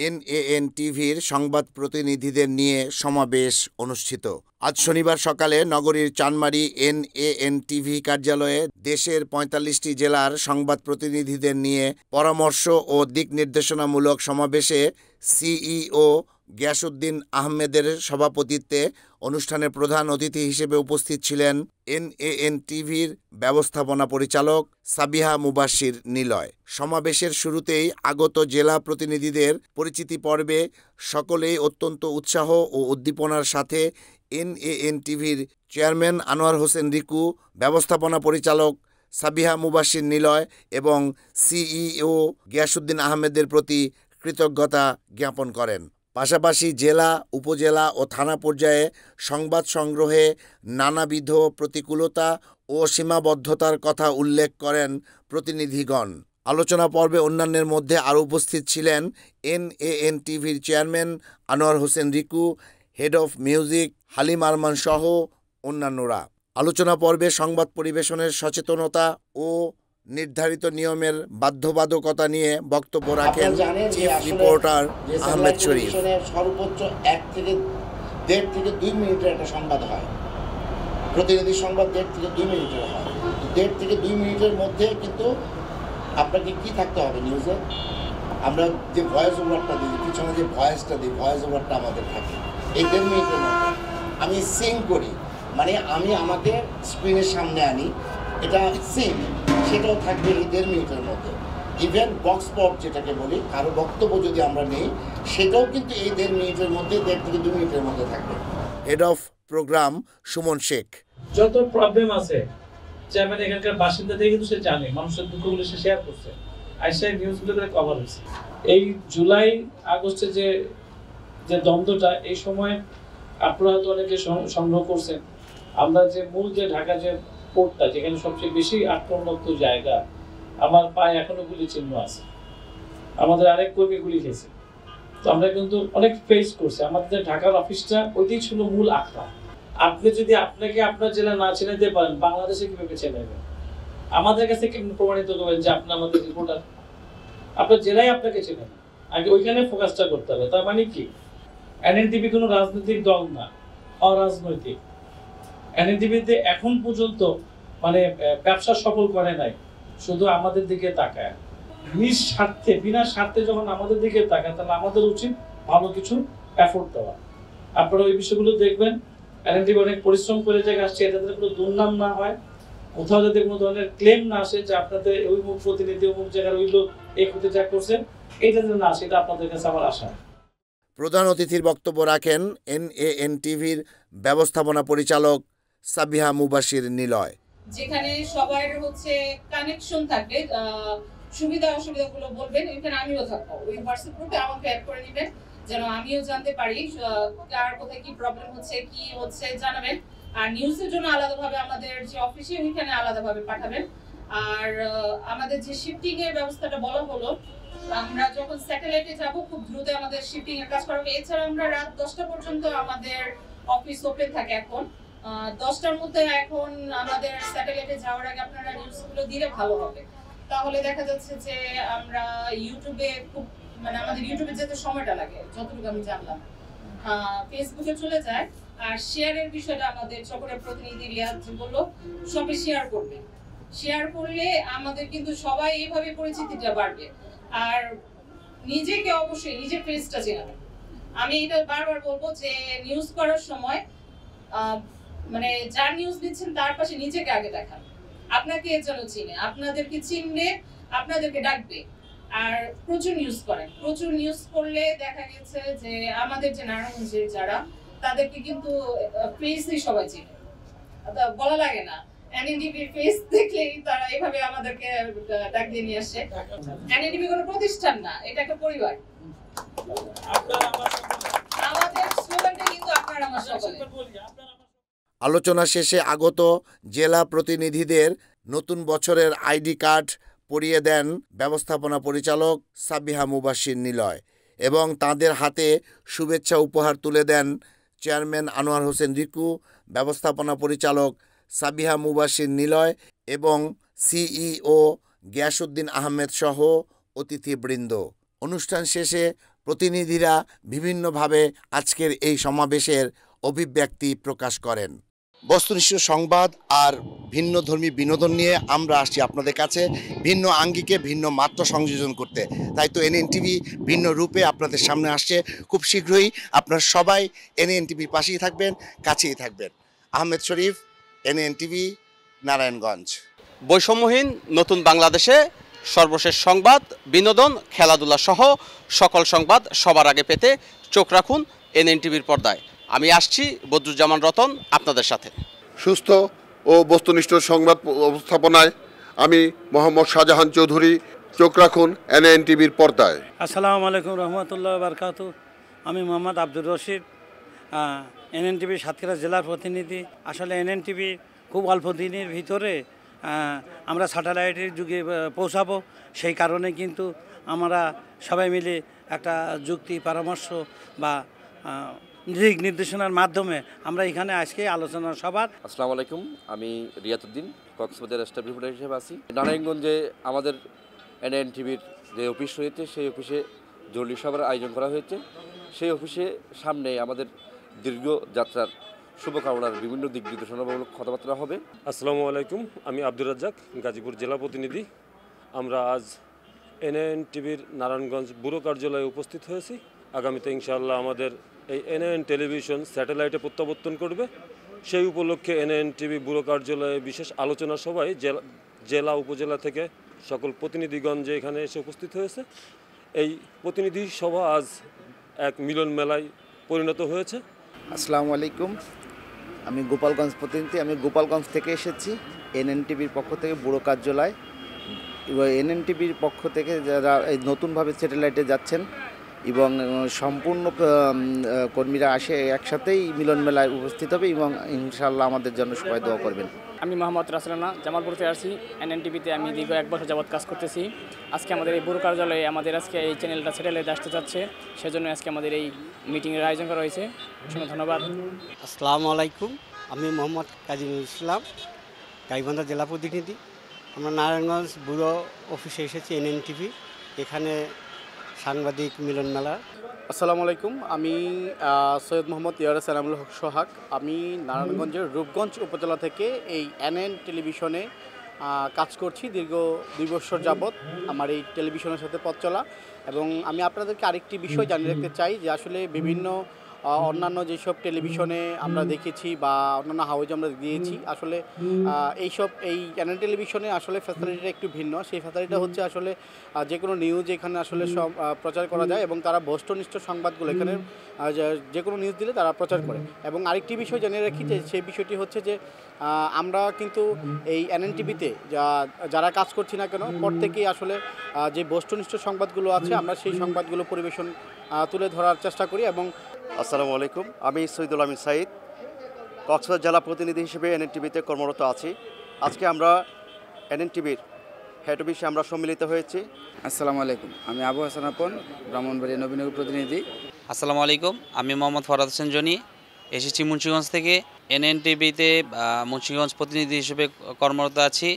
এনএএন টিভির সংবাদ প্রতিনিধিদের নিয়ে সমাবেশ অনুষ্ঠিত। আজ শনিবার সকালে নগরীর চানমারি এনএএন টিভি কার্যালয়ে দেশের ৪৫টি জেলার সংবাদ প্রতিনিধিদের নিয়ে পরামর্শ ও দিক নির্দেশনামূলক সমাবেশে সিইও গিয়াসউদ্দিন আহমেদের সভাপতিত্বে অনুষ্ঠানের প্রধান অতিথি হিসেবে উপস্থিত ছিলেন এনএএন টিভির ব্যবস্থাপনা পরিচালক সাবিহা মুবাশির নিলয়। সমাবেশের শুরুতেই আগত জেলা প্রতিনিধিদের পরিচিতি পর্বে সকলেই অত্যন্ত উৎসাহ ও উদ্দীপনার সাথে এনএএন টিভির চেয়ারম্যান আনোয়ার হোসেন রিকু, ব্যবস্থাপনা পরিচালক সাবিহা মুবাশির নিলয় এবং সিইও গিয়াসউদ্দিন আহমেদের প্রতি কৃতজ্ঞতা জ্ঞাপন করেন। পাশাপাশি জেলা, উপজেলা ও থানা পর্যায়ে সংবাদ সংগ্রহে নানাবিধ প্রতিকূলতা ও সীমাবদ্ধতার কথা উল্লেখ করেন প্রতিনিধিগণ। আলোচনা পর্বে অন্যান্যের মধ্যে আরও উপস্থিত ছিলেন এনএএন টিভির chairman Anwar Hossain Riku, head of music Halim Arman সহ অন্যান্যরা। আলোচনা পর্বে সংবাদ পরিবেশনের সচেতনতা ও নির্ধারিত নিয়মের বাধ্যবাধকতা নিয়ে বক্তব্য রাখেন চিফ রিপোর্টার আহমেদ শরীফ। সর্বোচ্চ 1 থেকে 1.5 থেকে 2 মিনিটের একটা সংবাদ হয়, প্রতিনিধি সংবাদ 1.5 থেকে 2 মিনিটের হয়। 1.5 থেকে 2 মিনিটের মধ্যে কিন্তু আপনাকে কি থাকতে হবে নিউজে? আমরা যে ভয়েস ওভারটা দিই, পিছনে যে ভয়েসটা দিই, ভয়েস ওভারটা আমাদের থাকে এই 1.5 মিনিটের মধ্যে। আমি সিং করি, মানে আমি আমাকে স্ক্রিনের সামনে আনি, এটা সিং, সেটাও থাকবে এই 1.5 মিনিটের মধ্যে। ইভেন বক্স পপ যেটাকে বলি, কারো বক্তব্য যদি আমরা নেই, সেটাও কিন্তু এই 1.5 মিনিটের মধ্যে, 1.5 থেকে 2 মিনিটের মধ্যে থাকবে। Head of program Suman Sheikh. যত প্রবলেম আছে চেয়ারম্যান এখানকার বাসিন্দা থেকে কিন্তু সে জানে, মানুষের দুঃখগুলো সে শেয়ার করছে, আইসাই নিউজগুলো করে কভার হয়েছে। এই জুলাই আগস্টে যে দ্বন্দ্বটা, এই সময় আপনারা হয়তো অনেকে সংগ্রহ করছেন। আমরা যে মূল যে ঢাকা যে পোর্টটা, যেখানে সবচেয়ে বেশি আক্রমণাত্মক জায়গা, আমার পায়ে এখনো গুলি চিহ্ন আছে, আমাদের আরেক কর্মী গুলি খেয়েছে। তো আমরা কিন্তু অনেক ফেস করছি। আমাদের ঢাকার অফিসটা ওইটাই ছিল মূল আখড়া। আপনি যদি আপনাকে আপনার জেলা না চেনে দিতে পারেন, বাংলাদেশে কিভাবে চেনে নেবেন? আমাদের কাছে কেমন প্রমাণিত করবেন যে আপনি আমাদের রিপোর্টার? আপনার জেলায় আপনাকে চেনে না, আগে ওইখানে ফোকাসটা করতে হবে। তার মানে কি, এনএনটিভি কোনো রাজনৈতিক দল না, অরাজনৈতিক। এনএনটিভিতে এখন পর্যন্ত মানে ব্যবসা সফল করে নাই, শুধু আমাদের দিকে তাকায়, নিজ স্বার্থে, বিনা স্বার্থে যখন আমাদের দিকে তাকায়, তাহলে আমাদের উচিত ভালো কিছু এফোর্ট দেওয়া। আপনারা ওই বিষয়গুলো দেখবেন। এনএনটিভি অনেক পরিশ্রম করে জায়গায় আসছে, এটাতে কোনো দুর্নাম না হয়, কোথাও যাতে কোনো ধরনের ক্লেম না আসে যে আপনাদের ওই মুখ প্রতিনিধি অমুক জায়গার ওই লোক এই ক্ষতি যা করছে, এটা যেন না আসে, এটা আপনাদের কাছে আমার আশা। প্রধান অতিথির বক্তব্য রাখেন এনএএন টিভির ব্যবস্থাপনা পরিচালক সাবিহা মুবাশির নিলয়। যেখানে সবার কানেকশন থাকবে, সুবিধা অসুবিধাগুলো বলবেন, এখানে আমিও থাকবো, ওই হোয়াটসঅ্যাপ গ্রুপে আমাকে অ্যাড করে নেবেন, যেন আমিও জানতে পারি কার কোথায় কি প্রবলেম হচ্ছে, কি হচ্ছে জানাবেন। আর নিউজের জন্য আলাদাভাবে আমাদের যে অফিসে, ওইখানে আলাদাভাবে পাঠাবেন। আর আমাদের যে শিফটিং এর ব্যবস্থাটা বলা হলো, আমরা যখন স্যাটেলাইটে যাব, খুব দ্রুত আমাদের শিফটিং এর কাজ করা হবে। এছাড়া আমরা রাত 10টা পর্যন্ত আমাদের অফিস ওপেন থাকে। এখন 10টার মধ্যে এখন আমাদের স্যাটেলাইটে যাওয়ার আগে আপনারা নিউজগুলো দিলে ভালো হবে। তাহলে দেখা যাচ্ছে যে আমরা ইউটিউবে খুব, মানে আমাদের ইউটিউবে যেতে সময়টা লাগে, যতটুকু আমি জানলাম, ফেসবুকে চলে যায়। আর শেয়ারের বিষয়টা আমাদের চক্রের প্রতিনিধি রিয়াজ বললো, সবাই শেয়ার করবে। শেয়ার করলে আমাদের কিন্তু সবাই এইভাবে পরিচিতিটা বাড়বে। আর নিজেকে অবশ্যই নিজের ফেসটা চেনাবেন। আমি এটা বারবার বলবো যে নিউজ করার সময় মানে যার নিউজ দিচ্ছেন তার পাশে নিজেকে আগে দেখান। আপনাকে যেন চিনে, আপনাদেরকে চিনলে আপনাদেরকে ডাকবে। আর প্রচুর নিউজ করেন, প্রচুর নিউজ করলে দেখা গেছে যে আমাদের যে নারায়ণগঞ্জের যারা, তাদেরকে কিন্তু ফেসই সবাই চিনে, বলা লাগে না। এনএনটিভির ফেস দেখলেই তারা এভাবে আমাদেরকে ডাক দিয়ে নিয়ে আসে। এনএনটিভি কোনো প্রতিষ্ঠান না, এটা একটা পরিবার। আমাদের স্লোগানটা কিন্তু আপনারা আমার সকলে। আলোচনা শেষে আগত জেলা প্রতিনিধিদের নতুন বছরের আইডি কার্ড পরিয়ে দেন ব্যবস্থাপনা পরিচালক সাবিহা মুবাশির নিলয় এবং তাদের হাতে শুভেচ্ছা উপহার তুলে দেন চেয়ারম্যান আনোয়ার হোসেন রিকু, ব্যবস্থাপনা পরিচালক সাবিহা মুবাশির নিলয় এবং সিইও গিয়াসউদ্দিন আহমেদ সহ অতিথিবৃন্দ। অনুষ্ঠান শেষে প্রতিনিধিরা বিভিন্নভাবে আজকের এই সমাবেশের অভিব্যক্তি প্রকাশ করেন। বস্তুনিষ্ঠ সংবাদ আর ভিন্নধর্মী বিনোদন নিয়ে আমরা আসছি আপনাদের কাছে ভিন্ন আঙ্গিকে ভিন্ন মাত্রা সংযোজন করতে। তাই তো এনএন টিভি ভিন্ন রূপে আপনাদের সামনে আসছে। খুব শীঘ্রই আপনারা সবাই এনএন টিভির পাশেই থাকবেন, কাছেই থাকবেন। আহমেদ শরীফ, এনএন টিভি, নারায়ণগঞ্জ। বৈষম্যহীন নতুন বাংলাদেশে সর্বশেষ সংবাদ, বিনোদন, খেলাধুলা সহ সকল সংবাদ সবার আগে পেতে চোখ রাখুন এনএন টিভির পর্দায়। আমি আসছি বদরুজ্জামান রতন আপনাদের সাথে। সুস্থ ও বস্তুনিষ্ঠ সংবাদ উপস্থাপনায় আমি মোহাম্মদ শাহজাহান চৌধুরী। চোখ রাখুন এনএন টিভির পর্দায়। আসসালামু আলাইকুম রহমতুল্লাহ বারকাতু। আমি মোহাম্মদ আব্দুর রশিদ, এনএন টিভি সাতক্ষীরা জেলার প্রতিনিধি। আসলে এনএন টিভি খুব অল্প দিনের ভিতরে আমরা স্যাটেলাইটের যুগে পৌঁছাবো, সেই কারণে কিন্তু আমরা সবাই মিলে একটা যুক্তি পরামর্শ বা দিক নির্দেশনার মাধ্যমে আমরা এখানে আজকে আলোচনা সভার। আসসালামু আলাইকুম, আমি রিয়াতুদ্দিন, কক্সবাজার স্টাফ রিপোর্টার হিসেবে আছি। নারায়ণগঞ্জে আমাদের এনএন টিভির যে অফিস রয়েছে সেই অফিসে জরুরি সভার আয়োজন করা হয়েছে। সেই অফিসে সামনে আমাদের দীর্ঘ যাত্রার শুভকামনার বিভিন্ন দিক নির্দেশনামূলক কথাবার্তা হবে। আসসালামু আলাইকুম, আমি আব্দুর রাজ্জাক, গাজীপুর জেলা প্রতিনিধি। আমরা আজ এনএন টিভির নারায়ণগঞ্জ ব্যুরো কার্যালয়ে উপস্থিত হয়েছি। আগামীতে ইনশাআল্লাহ আমাদের এই এনএন টেলিভিশন স্যাটেলাইটে প্রত্যাবর্তন করবে। সেই উপলক্ষে এনএন টিভি ব্যুরো কার্যালয়ে বিশেষ আলোচনা সভায় জেলা উপজেলা থেকে সকল প্রতিনিধিগণ যে এখানে এসে উপস্থিত হয়েছে, এই প্রতিনিধি সভা আজ এক মিলন মেলায় পরিণত হয়েছে। আসসালামু আলাইকুম, আমি গোপালগঞ্জ প্রতিনিধি। আমি গোপালগঞ্জ থেকে এসেছি এনএন টিভির পক্ষ থেকে ব্যুরো কার্যালয়। এনএন টিভির পক্ষ থেকে যারা এই নতুনভাবে স্যাটেলাইটে যাচ্ছেন এবং সম্পূর্ণ কর্মীরা আসে একসাথেই মিলন মেলায় উপস্থিত হবে এবং ইনশাআল্লাহ আমাদের জন্য সবাই দোয়া করবেন। আমি মোহাম্মদ রাসেলানা, জামালপুর থেকে আসছি। এনএন টিভিতে আমি দীর্ঘ 1 বছর যাবৎ কাজ করতেছি। আজকে আমাদের এই ব্যুরো কার্যালয়ে আমাদের আজকে এই চ্যানেলটা স্যাটেলাইট আসতে যাচ্ছে, সেজন্য আজকে আমাদের এই মিটিংয়ের আয়োজন করা হয়েছে। অসংখ্য ধন্যবাদ। আসসালামু আলাইকুম, আমি মোহাম্মদ কাজীমুল ইসলাম, গাইবান্ধা জেলা প্রতিনিধি। আমরা নারায়ণগঞ্জ ব্যুরো অফিসে এসেছি এনএন টিভি, এখানে সাংবাদিক মিলন মেলা। আসসালামু আলাইকুম, আমি সৈয়দ মোহাম্মদ ইয়ারাস আনামুল হক সোহাগ। আমি নারায়ণগঞ্জের রূপগঞ্জ উপজেলা থেকে এই এনএন টেলিভিশনে কাজ করছি দীর্ঘ 2 বছর যাবৎ আমার এই টেলিভিশনের সাথে পথ চলা। এবং আমি আপনাদেরকে আরেকটি বিষয় জানিয়ে রাখতে চাই যে আসলে বিভিন্ন অন্যান্য যেসব টেলিভিশনে আমরা দেখেছি বা অন্যান্য হাউজে আমরা দিয়েছি, আসলে এই এনএন টেলিভিশনে আসলে ফ্যাসিলিটিটা একটু ভিন্ন। সেই ফ্যাসিলিটিটা হচ্ছে আসলে যে কোনো নিউজ এখানে আসলে সব প্রচার করা যায় এবং তারা বস্তুনিষ্ঠ সংবাদগুলো এখানে যে কোনো নিউজ দিলে তারা প্রচার করে। এবং আরেকটি বিষয় জানিয়ে রাখি যে সেই বিষয়টি হচ্ছে যে আমরা কিন্তু এই এনএন টিভিতে যারা কাজ করছি না কেন প্রত্যেকেই আসলে যে বস্তুনিষ্ঠ সংবাদগুলো আছে আমরা সেই সংবাদগুলো পরিবেশন তুলে ধরার চেষ্টা করি। এবং আসসালামু আলাইকুম, আমি সৈয়দুল আমিন সাইদ, কক্সবাজার জেলা প্রতিনিধি হিসেবে এনএন টিভিতে কর্মরত আছি। আজকে আমরা এনএন টিভির হেড অফিসে আমরা সম্মিলিত হয়েছি। আসসালামু আলাইকুম, আমি আবু হাসান আপন, ব্রাহ্মণবাড়িয়া নবীনগর প্রতিনিধি। আসসালামু আলাইকুম, আমি মোহাম্মদ ফরাদ হোসেন জনি, এসেছি মুন্সিগঞ্জ থেকে। এনএন টিভিতে মুন্সিগঞ্জ প্রতিনিধি হিসেবে কর্মরত আছি।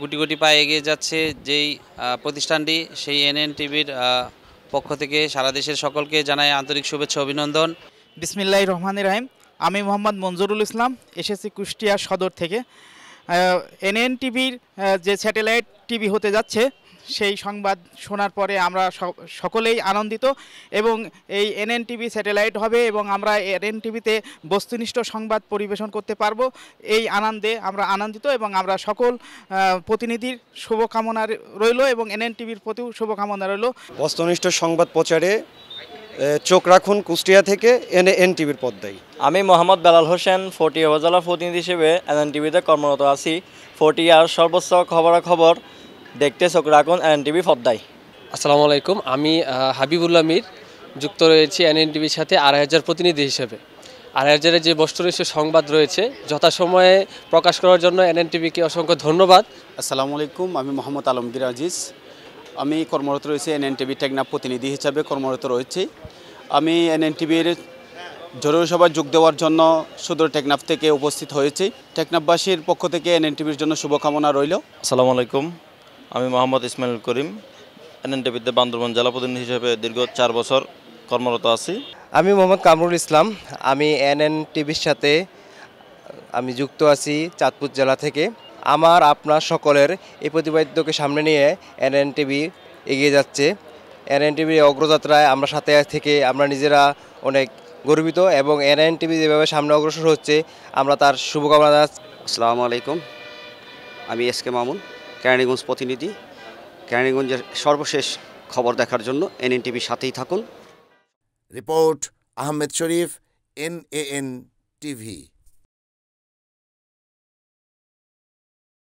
গুটি গুটি পায়ে এগিয়ে যাচ্ছে যেই প্রতিষ্ঠানটি, সেই এনএন টিভির পক্ষ থেকে সারা দেশের সকলকে জানাই আন্তরিক শুভেচ্ছা অভিনন্দন। বিসমিল্লাহির রহমানির রহিম। আমি মোহাম্মদ মঞ্জুরুল ইসলাম, এসেছি কুষ্টিয়া সদর থেকে। এনএন টিভির যে স্যাটেলাইট টিভি হতে যাচ্ছে সেই সংবাদ শোনার পরে আমরা সকলেই আনন্দিত এবং এই এনএন টিভি স্যাটেলাইট হবে এবং আমরা এনএন টিভিতে বস্তুনিষ্ঠ সংবাদ পরিবেশন করতে পারবো, এই আনন্দে আমরা আনন্দিত এবং আমরা সকল প্রতিনিধির শুভকামনা রইল এবং এনএন টিভির প্রতিও শুভকামনা রইল। বস্তুনিষ্ঠ সংবাদ প্রচারে চোখ রাখুন কুষ্টিয়া থেকে এনএন টিভির পর্দায়। আমি মোহাম্মদ বেলাল হোসেন, 40 উপজেলা প্রতিনিধি হিসেবে এনএন টিভিতে কর্মরত আছি। 40 আর সর্বোচ্চ খবরাখবর দেখতে চোখ রাখুন এনএন টিভি পর্দায়। আসসালামু আলাইকুম, আমি হাবিবুল্লাহ মীর, যুক্ত রয়েছি এনএন টিভির সাথে 2500 প্রতিনিধি হিসেবে। 2500-এর যে বস্তুনিষ্ঠ সংবাদ রয়েছে যথাসময়ে প্রকাশ করার জন্য এনএন টিভিকে অসংখ্য ধন্যবাদ। আসসালামু আলাইকুম, আমি মোহাম্মদ আলমগীর আজিজ, আমি কর্মরত রয়েছি এনএন টিভি টেকনাফ প্রতিনিধি হিসাবে কর্মরত রয়েছি। আমি এনএন টিভির জরুরি সভায় যোগ দেওয়ার জন্য সুদূর টেকনাফ থেকে উপস্থিত হয়েছি। টেকনাফবাসীর পক্ষ থেকে এনএন টিভির জন্য শুভকামনা রইল। আসসালামু আলাইকুম, আমি মোহাম্মদ ইসমাইল করিম, এনএন টিভিতে বান্দরবান জেলা প্রতিনিধি হিসেবে দীর্ঘ 4 বছর কর্মরত আছি। আমি মোহাম্মদ কামরুল ইসলাম, আমি এনএন টিভির সাথে আমি যুক্ত আছি চাঁদপুর জেলা থেকে। আমার আপনার সকলের এই প্রতিপাদ্যকে সামনে নিয়ে এনএন টিভি এগিয়ে যাচ্ছে। এনএন টিভির অগ্রযাত্রায় আমরা সাথে থেকে আমরা নিজেরা অনেক গর্বিত এবং এনএন টিভি যেভাবে সামনে অগ্রসর হচ্ছে আমরা তার শুভকামনা জানাচ্ছি। আসসালামু আলাইকুম, আমি এসকে মামুন, কেরানীগঞ্জ প্রতিনিধি। কেরানীগঞ্জের সর্বশেষ খবর দেখার জন্য এনএন টিভির সাথেই থাকুন। রিপোর্ট আহমেদ শরীফ, NAN TV।